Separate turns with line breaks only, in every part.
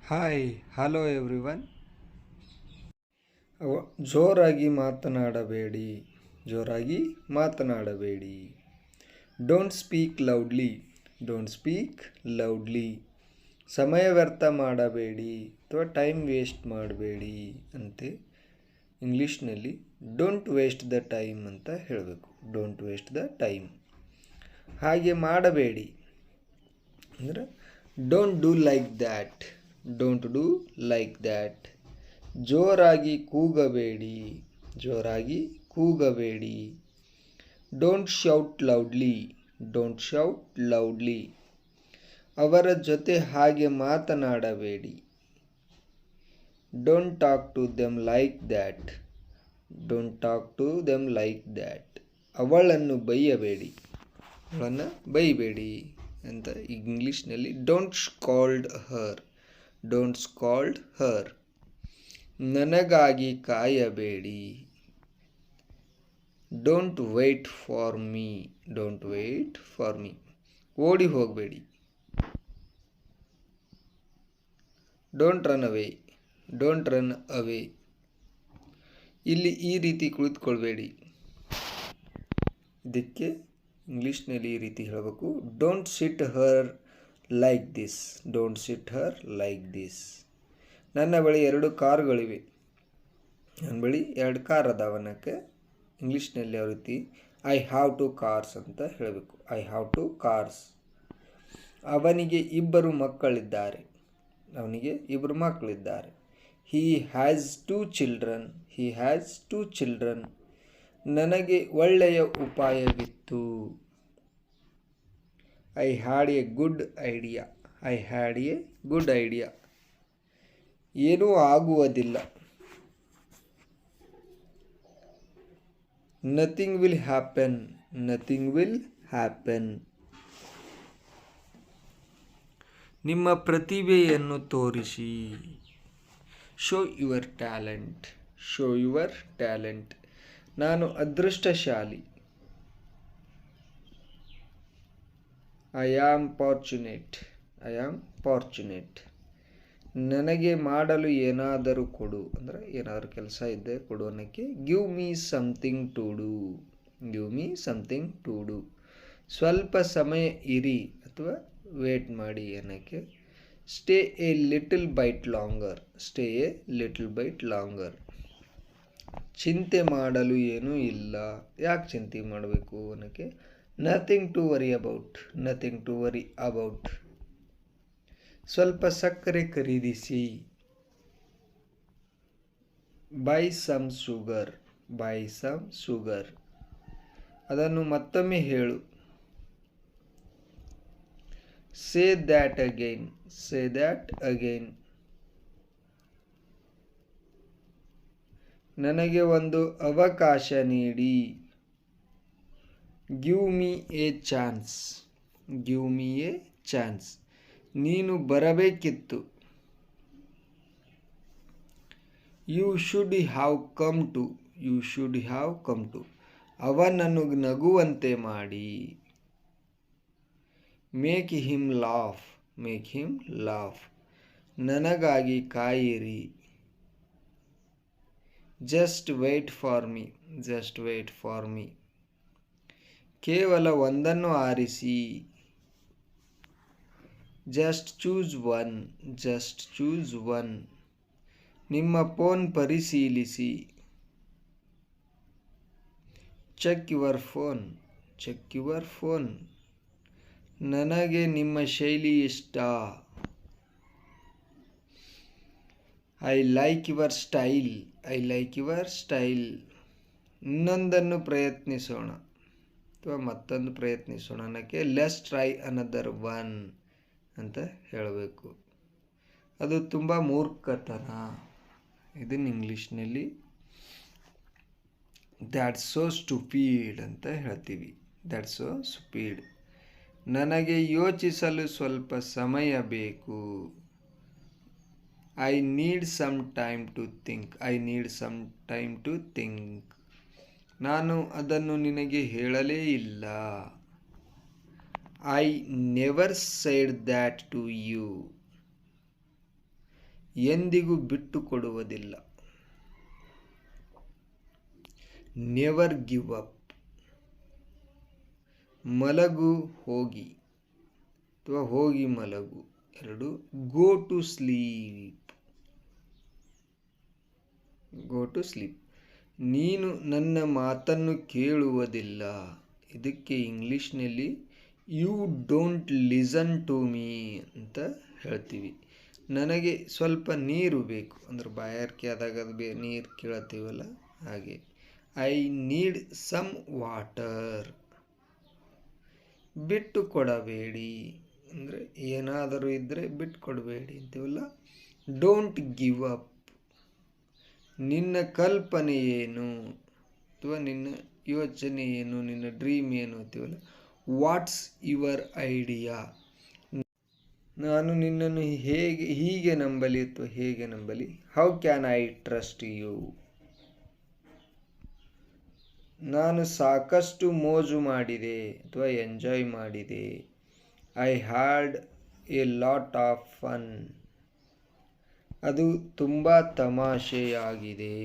Hi hello everyone. ಜೋರಾಗಿ ಮಾತನಾಡಬೇಡಿ, ಜೋರಾಗಿ ಮಾತನಾಡಬೇಡಿ. Don't speak loudly, don't speak loudly. ಸಮಯ ವ್ಯರ್ಥ ಮಾಡಬೇಡಿ ಅಥವಾ ಟೈಮ್ ವೇಸ್ಟ್ ಮಾಡಬೇಡಿ ಅಂತೆ ಇಂಗ್ಲೀಷ್ನಲ್ಲಿ ಡೋಂಟ್ ವೇಸ್ಟ್ ದ ಟೈಮ್ ಅಂತ ಹೇಳಬೇಕು. Don't waste the time. ಹಾಗೆ ಮಾಡಬೇಡಿ ಅಂದರೆ don't do like that, don't do like that. ಜೋರಾಗಿ ಕೂಗಬೇಡಿ, ಜೋರಾಗಿ ಕೂಗಬೇಡಿ. Don't shout loudly, don't shout loudly. ಅವರ ಜೊತೆ ಹಾಗೆ ಮಾತನಾಡಬೇಡಿ. Don't talk to them like that, don't talk to them like that. ಅವಳನ್ನು ಬೈಯಬೇಡಿ, ಅವಳನ್ನು ಬೈಬೇಡಿ ಅಂತ ಇಂಗ್ಲೀಷ್ನಲ್ಲಿ don't scold Har, don't scold her. ನನಗಾಗಿ ಕಾಯಬೇಡಿ. Don't wait for me, don't wait for me. ಓಡಿ ಹೋಗಬೇಡಿ. Don't run away, don't run away. ಇಲ್ಲಿ ಈ ರೀತಿ ಕುಳಿತುಕೊಳ್ಬೇಡಿ. ಇದಕ್ಕೆ ಇಂಗ್ಲೀಷ್ನಲ್ಲಿ ಈ ರೀತಿ ಹೇಳಬೇಕು, don't sit here like this, don't sit here like this. ನನ್ನ ಬಳಿ 2 ಕಾರುಗಳಿವೆ, ನನ್ನ ಬಳಿ 2 ಕಾರ್ ಅದಾವನ್ನಕ್ಕೆ ಇಂಗ್ಲೀಷ್ನಲ್ಲಿ ಯಾವ ರೀತಿ ಐ ಹ್ಯಾವ್ 2 ಕಾರ್ಸ್ ಅಂತ ಹೇಳಬೇಕು. I have 2 cars. ಅವನಿಗೆ 2 ಮಕ್ಕಳಿದ್ದಾರೆ, ಅವನಿಗೆ 2 ಮಕ್ಕಳಿದ್ದಾರೆ. He has 2 children, he has 2 children. ನನಗೆ ಒಳ್ಳೆಯ ಉಪಾಯವಿತ್ತು. I had a good idea, I had a good idea. ಏನೂ ಆಗುವುದಿಲ್ಲ. Nothing will happen, nothing will happen. ನಿಮ್ಮ ಪ್ರತಿಭೆಯನ್ನು ತೋರಿಸಿ. Show your talent, show your talent. ನಾನು ಅದೃಷ್ಟಶಾಲಿ. I am fortunate, I am fortunate. ನನಗೆ ಮಾಡಲು ಏನಾದರೂ ಕೊಡು ಅಂದರೆ ಏನಾದರೂ ಕೆಲಸ ಇದ್ದರೆ ಕೊಡು ಅನ್ನೋಕ್ಕೆ give me something to do, give me something to do. ಸ್ವಲ್ಪ ಸಮಯ ಇರಿ ಅಥವಾ ವೇಟ್ ಮಾಡಿ ಅನ್ನೋಕ್ಕೆ stay a little bit longer, stay a little bit longer. ಚಿಂತೆ ಮಾಡಲು ಏನೂ ಇಲ್ಲ, ಯಾಕೆ ಚಿಂತೆ ಮಾಡಬೇಕು ಅನ್ನೋಕ್ಕೆ nothing to worry about, nothing to worry about. ಸ್ವಲ್ಪ ಸಕ್ಕರೆ ಖರೀದಿಸಿ. Buy some sugar, buy some sugar. ಅದನ್ನು ಮತ್ತೊಮ್ಮೆ ಹೇಳು. Say that again, say that again. ನನಗೆ ಒಂದು ಅವಕಾಶ ನೀಡಿ. Give me a chance, give me a chance. ನೀನು ಬರಬೇಕಿತ್ತು. You should have come to, you should have come to. ಅವನನ್ನು ನಗುವಂತೆ ಮಾಡಿ. Make him laugh, make him laugh. ನನಗಾಗಿ ಕಾಯಿರಿ. Just wait for me, just wait for me. ಕೇವಲ ಒಂದನ್ನು ಆರಿಸಿ. Just choose one, just choose one. ನಿಮ್ಮ ಫೋನ್ ಪರಿಶೀಲಿಸಿ. Check your phone, check your phone. ನನಗೆ ನಿಮ್ಮ ಶೈಲಿ ಇಷ್ಟ. I like your style, I like your style. ಇನ್ನೊಂದನ್ನು ಪ್ರಯತ್ನಿಸೋಣ ಅಥವಾ ಮತ್ತೊಂದು ಪ್ರಯತ್ನಿಸೋಣ ಅನ್ನೋಕ್ಕೆ ಲೆಟ್ಸ್ ಟ್ರೈ ಅನದರ್ ಒನ್ ಅಂತ ಹೇಳಬೇಕು. ಅದು ತುಂಬ ಮೂರ್ಖತನ. ಇದನ್ನು ಇಂಗ್ಲೀಷ್ನಲ್ಲಿ ದ್ಯಾಟ್ಸ್ ಸೋ ಸ್ಟುಪಿಡ್ ಅಂತ ಹೇಳ್ತೀವಿ. That's so stupid. ನನಗೆ ಯೋಚಿಸಲು ಸ್ವಲ್ಪ ಸಮಯ ಬೇಕು. I need some time to think, I need some time to think. ನಾನು ಅದನ್ನು ನಿನಗೆ ಹೇಳಲೇ ಇಲ್ಲ. I never said that to you. ಎಂದಿಗೂ ಬಿಟ್ಟು ಕೊಡುವುದಿಲ್ಲ. Never give up. ಮಲಗು ಹೋಗಿ ಅಥವಾ ಹೋಗಿ ಮಲಗು. 2 go to sleep. Go to sleep. ನೀನು ನನ್ನ ಮಾತನ್ನು ಕೇಳುವುದಿಲ್ಲ. ಇದಕ್ಕೆ ಇಂಗ್ಲೀಷ್ನಲ್ಲಿ you don't listen to me ಅಂತ ಹೇಳ್ತೀವಿ. ನನಗೆ ಸ್ವಲ್ಪ ನೀರು ಬೇಕು ಅಂದ್ರೆ ಬಾಯಾರಿಕೆ ಆದಾಗ ಅದು ನೀರು ಕೇಳ್ತೀವಲ್ಲ ಹಾಗೆ. I need some water. ಬಿಟ್ಟು ಕೊಡಬೇಡಿ ಅಂದರೆ ಏನಾದರೂ ಇದ್ದರೆ ಬಿಟ್ಟು ಕೊಡಬೇಡಿ ಅಂತೀವಲ್ಲ. Don't give up. ನಿನ್ನ ಕಲ್ಪನೆ ಏನು ಅಥವಾ ನಿನ್ನ ಯೋಚನೆ ಏನು, ನಿನ್ನ ಡ್ರೀಮ್ ಏನು ಅಂತೀವಲ್ಲ. What's your idea. ನಾನು ನಿನ್ನನ್ನು ಹೀಗೆ ನಂಬಲಿ ಅಥವಾ ಹೇಗೆ ನಂಬಲಿ. How can I trust you. ನಾನು ಸಾಕಷ್ಟು ಮೋಜು ಮಾಡಿದೆ ಅಥವಾ ಎಂಜಾಯ್ ಮಾಡಿದೆ. I had a lot of fun. ಅದು ತುಂಬ ತಮಾಷೆಯಾಗಿದೆ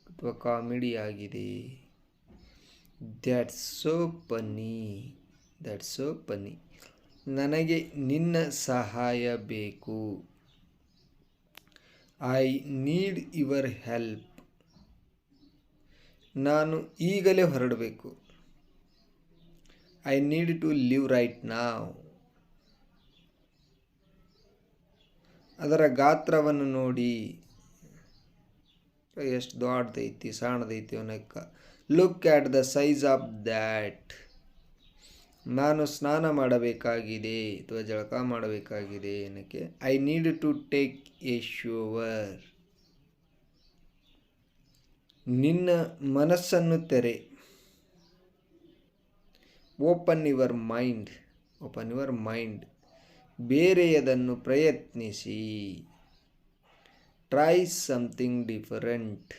ಅಥವಾ ಕಾಮಿಡಿ ಆಗಿದೆ. That's so funny. That's so funny. ನನಗೆ ನಿನ್ನ ಸಹಾಯ ಬೇಕು. I need your help. ನಾನು ಈಗಲೇ ಹೊರಡಬೇಕು. I need to leave right now. ಅದರ ಗಾತ್ರವನ್ನು ನೋಡಿ, ಎಷ್ಟು ದೊಡ್ಡದೈತಿ ಸಣ್ಣದೈತಿ ಅವನಕ್ಕ. Look at the size of that. ನಾನು ಸ್ನಾನ ಮಾಡಬೇಕಾಗಿದೆ ಅಥವಾ ಜಳಕ ಮಾಡಬೇಕಾಗಿದೆ ಏನಕ್ಕೆ. I need to take a shower. ನಿನ್ನ ಮನಸ್ಸನ್ನು ತೆರೆ. Open your mind. Open your mind. ಬೇರೆಯದನ್ನು ಪ್ರಯತ್ನಿಸಿ. Try something different.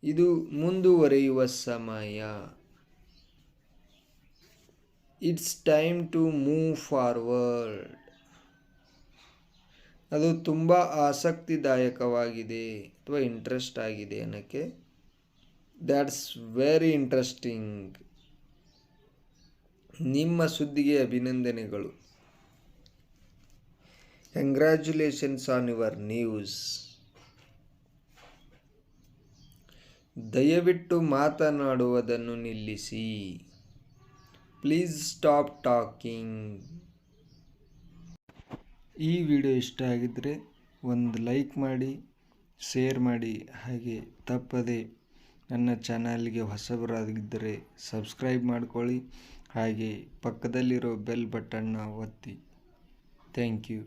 ಇದು ಮುಂದುವರಿಯುವ ಸಮಯ. It's time to move forward. ಅದು ತುಂಬ ಆಸಕ್ತಿದಾಯಕವಾಗಿದೆ ಅಥವಾ ಇಂಟ್ರೆಸ್ಟ್ ಆಗಿದೆ ಅನ್ನೋಕ್ಕೆ. That's very interesting. ನಿಮ್ಮ ಸುದ್ದಿಗೆ ಅಭಿನಂದನೆಗಳು. Congratulations on your news. ದಯವಿಟ್ಟು ಮಾತನಾಡುವುದನ್ನು ನಿಲ್ಲಿಸಿ. Please stop talking. ಈ ವಿಡಿಯೋ ಇಷ್ಟ ಆಗಿದ್ದರೆ ಒಂದು ಲೈಕ್ ಮಾಡಿ, ಶೇರ್ ಮಾಡಿ, ಹಾಗೆ ತಪ್ಪದೆ ನನ್ನ ಚಾನಲ್ಗೆ ಹೊಸಬರಾಗಿದ್ದರೆ ಸಬ್ಸ್ಕ್ರೈಬ್ ಮಾಡ್ಕೊಳ್ಳಿ. ಹಾಗೆ ಪಕ್ಕದಲ್ಲಿರೋ ಬೆಲ್ ಬಟನ್ನ ಒತ್ತಿ. Thank you.